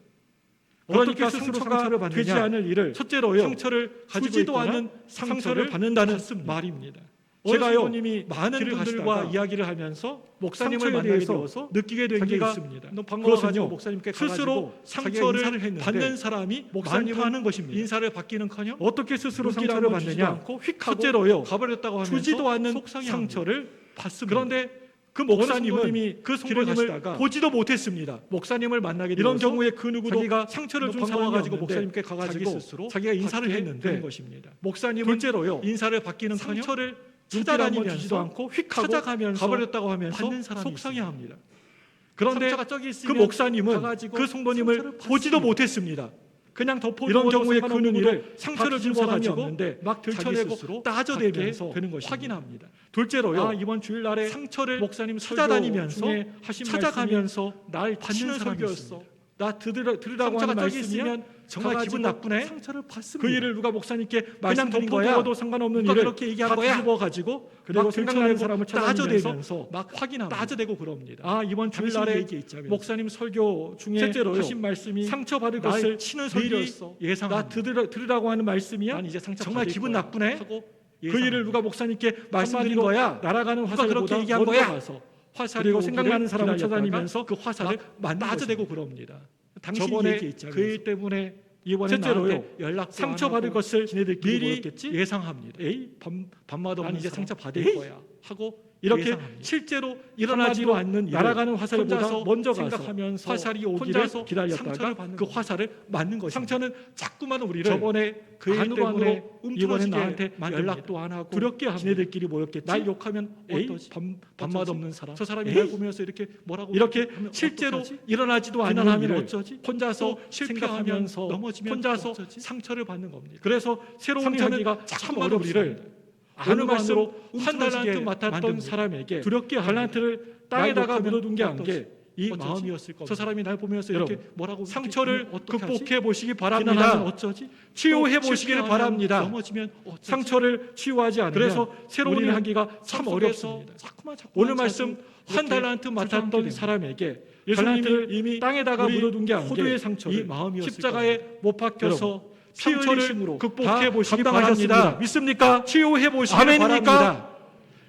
어떻게 그러니까 스스로 상처가 상처를 받느냐? 되지 않을 일을 첫째로요, 상처를 가지고 주지도 있거나 않은 상처를 받는다는 받습니다. 말입니다. 제가요, 제가요 많은 길을 분들과 가시다가 이야기를 하면서 목사님을 상처에 만나게 대해서 되어서 느끼게 된 게 자기가 있습니다. 너 그것은요, 반가워가지고 목사님께 스스로 가가지고 상처를 자기가 인사를 했는데 받는 사람이 목사님은 많다는 것입니다. 인사를 받기는커녕 어떻게 스스로 눈길 상처를 한번 주지도 받느냐? 않고 휙 하고 첫째로요, 가버렸다고 하면서 주지도 않는 속상해합니다. 상처를 받습니다. 그런데 그 목사님이 성도님이 그 길을 성도님을 가시다가 보지도 못했습니다. 목사님을 만나게 이런 되어서 경우에 그 누구도 자기가 상처를 준 상황 상황이 가지고 없는데 목사님께 가가지고 자기 스스로 자기가 인사를 받게 했는데 되는 것입니다. 목사님은 둘째로요, 인사를 받기는 상처를 찾아다니면서 주지도 않고 휙 하고 찾아가면서 가버렸다고 하면서 받는 사람이 속상해합니다. 그런데 상처가 저기 그 있으면 목사님은 가가지고 그 성도님을 상처를 보지도 받습니다. 못했습니다. 그냥 덮어두고 이런 경우에 그 상관없는 눈으로 일을 상처를 준 사람이 사람이 없는데 없는데 막 자기 들춰내고 스스로 따져대면서 받게 되는 것입니다. 확인합니다. 둘째로요, 아, 이번 주일날에 상처를 목사님 찾아다니면서 찾아다니면서 하신 찾아가면서 날 받는 받는 사람이 설교였어. 있습니다. 나 들으라고 상처가 하는 저기 말씀이면 있으면 정말 가가지고 기분 나쁘네. 상처를 받습니다. 그 일을 누가 목사님께 그냥 말씀드린 거야. 덮어두어도 상관없는 누가 일을 그렇게 얘기한 다 거야. 뒤집어 가지고 그리고 막 생각나는 들춰내고 사람을 따져대면서 찾아내면서 막 확인합니다. 따져대고 그럽니다. 아, 이번 당신이 주일날에 얘기에 있자면 목사님 설교 중에 셋째로요, 하신 말씀이 상처받을 날 것을 치는 미리 설교였어. 나 예상합니다. 들으라고 하는 말씀이야. 난 이제 상처 정말 받을 기분 거야. 나쁘네. 하고 그 예상합니다. 일을 누가 목사님께 말씀드린 한마디로 거야. 날아가는 누가 화살보다 그렇게 얘기한 먼저 거야. 가서 화살이 그리고 오기를 생각나는 사람을 기다렸다가 찾아다니면서 그 화살을 맞는 따져대고 것입니다. 그럽니다. 당신이 저번에 얘기에 있자면서 그 일 때문에 이번에 셋째로요, 나한테 연락도 상처받을 안 하고 것을 지네들끼리 미리 모였겠지? 예상합니다. 에이, 밤마다 난 오는 이제 사람. 상처 받을 에이? 거야. 하고 이렇게 예상합니다. 실제로 일어나지도 일어나지도 않는 않는 일을 날아가는 화살보다 혼자서 먼저 가서 생각하면서 화살이 오기를 혼자서 기다렸다가 상처를 받는 그 겁니다. 화살을 맞는 것입니다. 상처는 자꾸만 우리를 저번에 그 일 안으로 때문에 이번에 움츠러지게 나한테 만듭니다. 연락도 안 하고 두렵게 합니다. 지네들끼리 모였겠지. 날 욕하면 에이, 어떠지? 밤마다 어쩌지? 없는 사람. 저 사람이 에이, 날 보면서 이렇게 뭐라고 이렇게 하면 실제로 어떡하지? 일어나지도 않는 비난하면 일을 어쩌지? 혼자서 또 실패하면 생각하면서 넘어지면 혼자서 어쩌지? 상처를 받는 겁니다. 그래서 새로운 상처는 이야기가 참 참으로 어렵습니다. 우리를 어느 말씀으로 한 움츠러지게 달란트 맡았던 만듭니다. 사람에게 두렵게 달란트를 땅에다가 욕하면 묻어둔 게 어떠지? 아니게 이 어쩌지? 마음이었을 겁니다. 저 사람이 날 보면서 여러분, 이렇게 뭐라고 상처를 어떻게 극복해 보시기 비난하면 바랍니다. 어쩌지? 치유해 또 보시기를 실패하면 바랍니다. 넘어지면 어쩌지? 상처를 치유하지 않으면 그래서 새로운 우리는 일 하기가 참 어렵습니다. 자꾸만 오늘 말씀 한 이렇게 달란트 맡았던 주저앉게 사람에게 예수님이 달란트를 이미 땅에다가 우리 묻어둔 게 호두의 아니게 상처를 이 마음이었을 십자가에 겁니다. 못 박혀서 여러분, 피 상처를 흘리심으로 극복해 보시기 감당하셨습니다. 바랍니다. 믿습니까? 치유해 보시기 아멘입니까? 바랍니다.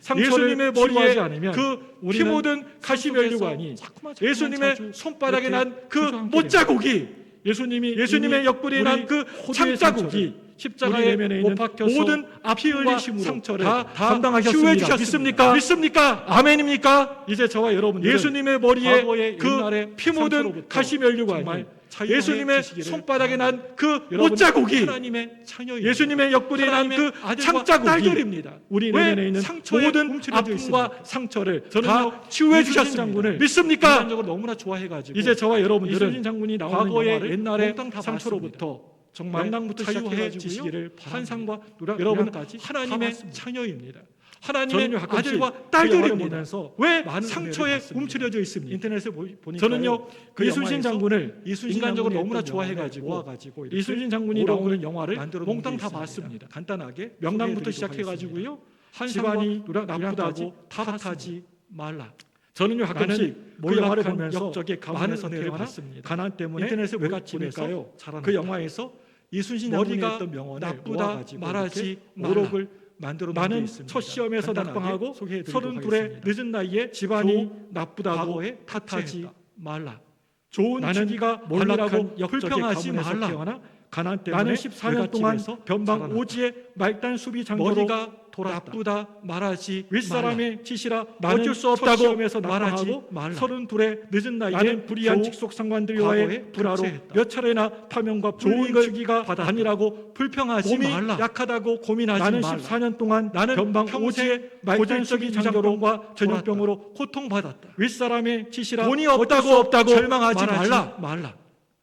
상처를 예수님의 치유하지 머리에 않으면 그 피 우리는 묻은 가시면류관이 예수님의 손바닥에 난 그 못자국이 예수님의 옆구리에 난 그 창자국이 십자가에 못 박혀서 모든 피 흘리심으로 상처를 다 감당하셨습니다. 치유해 주셨습니까? 믿습니까? 아멘입니까? 이제 저와 여러분들은 예수님의 머리에 과거의 그 옛날의 피 묻은 상처로부터 가시면류관이 정말 예수님의 손바닥에 난 그 못자국이 하나님의 자녀입니다. 예수님의 옆구리에 난 그 하나님의 아들과 창자국이 딸들입니다. 우리 내면에 왜 있는 상처에 모든 움츠려져 아픔과 있습니까? 상처를 저는요, 다 치유해 이순신 주셨습니다. 장군을 믿습니까? 인간적으로 너무나 좋아해가지고 이제 저와 여러분들은 이순신 장군이 나오는 과거의 영화를 옛날의 몽땅 다 상처로부터 정말 명랑부터 자유해 시작해가지고요. 지시기를 환상과 바랍니다. 여러분 까지 하나님의 자녀입니다. 하나님의 저는요, 가끔씩 아들과 그 영화를 딸들입니다. 보면서 왜 많은 상처에 은혜를 받습니다. 움츠려져 있습니까? 인터넷에 보니까 저는요, 그 이순신 이순신 장군을 이순신 인간적으로 장군이 너무나 했던 좋아해가지고 모아가지고 이순신 장군이 오록을 나오는 영화를 만들어 몽땅 놓은 다 게 있습니다. 봤습니다. 간단하게 명랑부터 소개해드리도록 시작해가지고요. 하겠습니다. 집안이 한상과 나쁘다고 다 탓하지 탓하지 말라. 저는요, 나는 가끔씩 그 영화를 몰락한 보면서 역적의 많은 가문의 은혜를 선택을 받습니다. 받습니다. 가난 때문에 인터넷에 왜 같이 보니까요. 자라났다. 그 영화에서 이순신 장군이 머리가 했던 명언을 나쁘다 모아가지고 말하지 이렇게 말라. 오록을 만들어 놓은 게 나는 있습니다. 첫 시험에서 간단하게 낙방하고 소개해드리도록 32의 하겠습니다. 늦은 나이에 집안이 나쁘다고 과거에 탓하지 탓하지 말라. 좋은 나는 주기가 몰락한 몰락한 역적의 불평하지 가문에서 말라. 태어나 가난 때문에 나는 14년 동안 외갓집에서 변방 자라났다. 오지의 말단 수비 장로로 머리가 돌았다. 나쁘다 말하지 윗사람의 지시라 나는 어쩔 수 첫 없다고 시험에서 말하지 낙방하고 말라. 말라. 32의 늦은 나이에 나는 불의한 조- 직속 상관들과의 과거에 불화로 탑재했다. 몇 차례나 파면과 좋은 불이익을 주기가 받았다. 아니라고 불평하지 몸이 말라. 약하다고 고민하지 나는 말라. 14년 동안 나는 변방 평생 오지의 말단적인 장로과 전염병으로 고통받았다. 윗사람의 지시라 돈이 어쩔 수 없다고 절망하지 말하지 말라.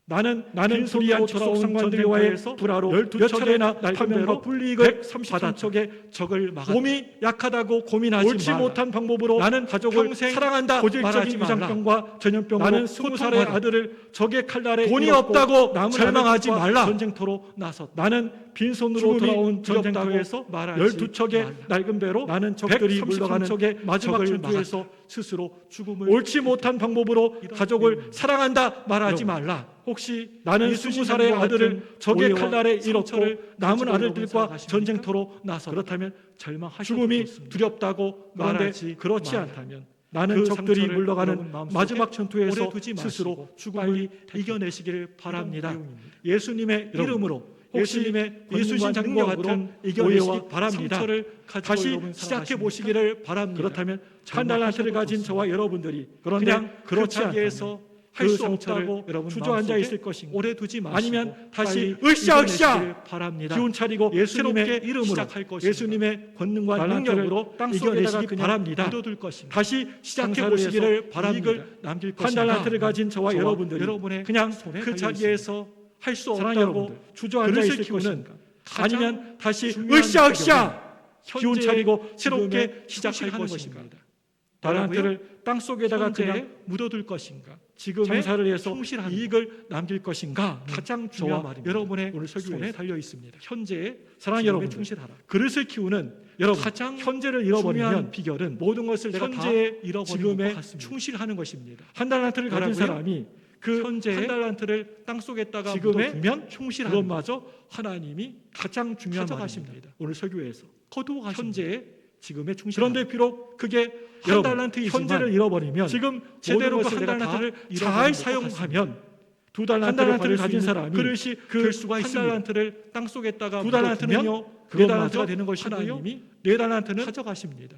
나는 빈손으로 불의한 직속 돌아온 상관들과의 전쟁터에서 불화로 12 몇 척의 차례나 낡은 파면과 배로 불이익을 133 척의 적을 막았다. 몸이 약하다고 고민하지 옳지 말라. 못한 방법으로 나는 가족을 평생 사랑한다. 말하지 고질적인 말라. 위장병과 전염병으로 나는 20살의 고통받아. 아들을 적의 칼날에 돈이 잃었고 없다고 남은 절망하지 아들과 말라. 전쟁터로 나섰다. 나는 빈손으로 죽음이 돌아온 두렵다고 전쟁터에서 말하지 12척의 말라. 낡은 배로 나는 적들이 물러가는 척의 마지막 적을 전투에서 막았다. 스스로 죽음을 옳지 못한 방법으로 이런 가족을 내용입니다. 사랑한다 말하지 여러분, 말라. 혹시 나는 이순신 20살의 장군과 아들을 같은 적의 오해와 칼날에 잃었고 상처를 남은 가지고 아들들과 살아가십니까? 전쟁터로 나서 그렇다면 절망하셔도 죽음이 좋습니다. 두렵다고 그런데 말하지 그렇지 말라. 않다면 나는 그 적들이 상처를 물러가는 여러분 마음속에 마지막 전투에서 오래 두지 스스로 마시고 죽음을 빨리 이겨내시기를 이런 바랍니다. 내용입니다. 예수님의 여러분, 이름으로 예수님의 예수신 장과 같은 이겨내시기 바랍니다. 다시 시작해 보시기를 바랍니다. 그렇다면 한 달란트를 가진 저와 여러분들이 그냥 그렇지 않게해서 할 수 없다고 주저앉아 있을 것인가? 오래 두지 마시고 아니면 다시 으쌰으쌰 바랍니다. 기운 차리고 새롭게 이름으로 시작할 것인가? 예수님의 권능과 능력으로 땅 속에다가 바랍니다. 묻어둘 것인가? 다시 시작해 보시기를 바랍니다. 한 달란트를 가진 저와 여러분들이 그냥 그 자리에서 할 수 없다고 주저앉아 있을 것인가? 아니면 다시 으쌰으쌰 기운 차리고 새롭게 시작할 것인가? 달란트를 땅 속에다가 그냥 묻어둘 것인가? 지금의 장사를 해서 이익을 남길 것인가? 가장 중요한 말입니다. 여러분의 오늘 손에 달려 있습니다. 현재의 사랑하는 여러분, 충실하라. 그릇을 키우는 여러분, 가장 현재를 잃어버리면 비결은 모든 것을 내가 현재에 지금에 충실하는 것입니다. 한 달란트를 가진 사람이 그 현재 한 달란트를 땅 속에다가 묻어두면 충실하는 것마저 하나님이 가장 중요한 말입니다. 오늘 설교에서 거두어 현재에 지금의 충실. 그런데 비록 그게 한 달란트이지만 현재를 잃어버리면 지금 제대로 그 한 달란트를 잘 사용하면 두 달란트를 가진 사람이 그릇이 될 수가 있습니다. 한 달란트를 땅 속에다가 두 달란트는요, 네 달란트가 되는 것이고요. 하나님이 네 달란트는 가져가십니다.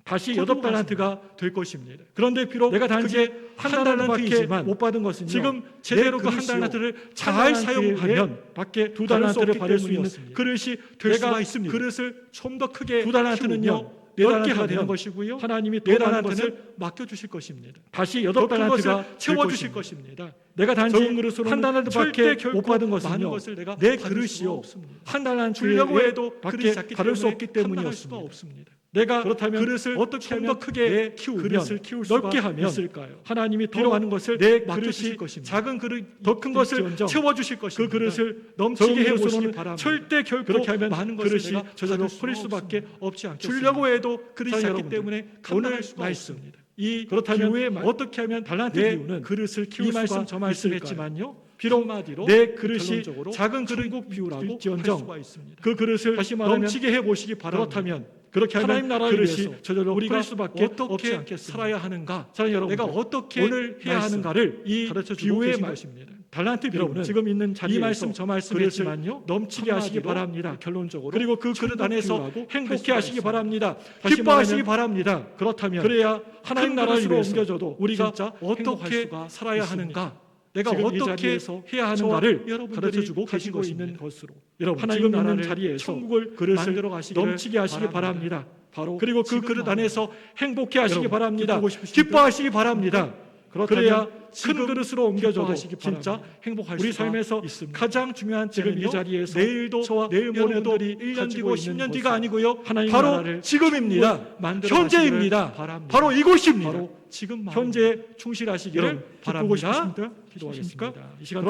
다시 8달란트가 될 것입니다. 그런데 비록 내가 단지 한 달란트이지만 못 받은 것은 지금 제대로 그 한 달란트를 잘 사용하면 밖에 두 달란트를 받을 수 있는 그릇이 될 수가 있습니다. 그릇을 좀 더 크게 두 달란트는요, 네 달란트가 되는 것이고요. 하나님이 네 달란트를 맡겨 주실 것입니다. 다시 8달란트가 채워 주실 것입니다. 내가 단지 한 달란트밖에 못 받은 것은요, 내 그릇이요, 한 달란트 주려고 해도 밖에 받을 수 없기 때문이었습니다. 내가 그렇다면 그릇을 어떻게 하면 더 크게 키우면 넓게 하면 있을까요? 하나님이 더 많은 것을 내 그릇이 작은 그릇 더 큰 것을 채워 주실 것입니다. 그 그릇을 넘치게 해 보시기 바랍니다. 절대 결코 그렇게 하면 많은 그릇이 저절로 버릴 수밖에 없지 않겠습니다. 주려고 해도 그릇이 작기 때문에 오늘 말씀 이 그렇다면 어떻게 하면 달란트 비우는 그릇을 키울 수가 저 말씀했지만요, 비록 내 그릇이 작은 그릇 비우라고 할 수가 있습니다. 그 그릇을 다시 넘치게 해 보시기 바랍니다. 그렇다면 그렇게 하면 하나님 나라를 그릇이 저절로 우리가 수밖에 어떻게 살아야 하는가? 자, 여러분, 내가 어떻게 오늘 해야 하는가를 이 비유의 말씀입니다. 달란트 비유는 지금 있는 자리에서 이 말씀 저 말씀했지만요, 넘치게 하시기 바랍니다. 결론적으로 그리고 그 그릇 안에서 행복해 하시기 바랍니다. 기뻐하시기 바랍니다. 그렇다면 그래야 하나님 나라를 옮겨줘도 우리가 어떻게 살아야 하는가? 내가 어떻게 해야 하는가를 가르쳐주고 계시고 있는 것으로 여러분, 하나님 있는 자리에서 천국을 그릇을 넘치게 하시기 바랍니다. 바로 그리고 그 그릇 안에서 행복해 하시기 바랍니다. 기뻐하시기 바랍니다. 그래야 큰 그릇으로 옮겨줘도 진짜 행복할 우리 삶에서 있습니다. 가장 중요한 지금 이 자리에서 내일도 내일 모레도 1년 뒤고 10년 뒤가 아니고요, 바로 지금입니다. 현재입니다. 바로 이곳입니다. 바로 지금 현재에 충실하시기를 바랍니다. 기도하겠습니다. 이 시간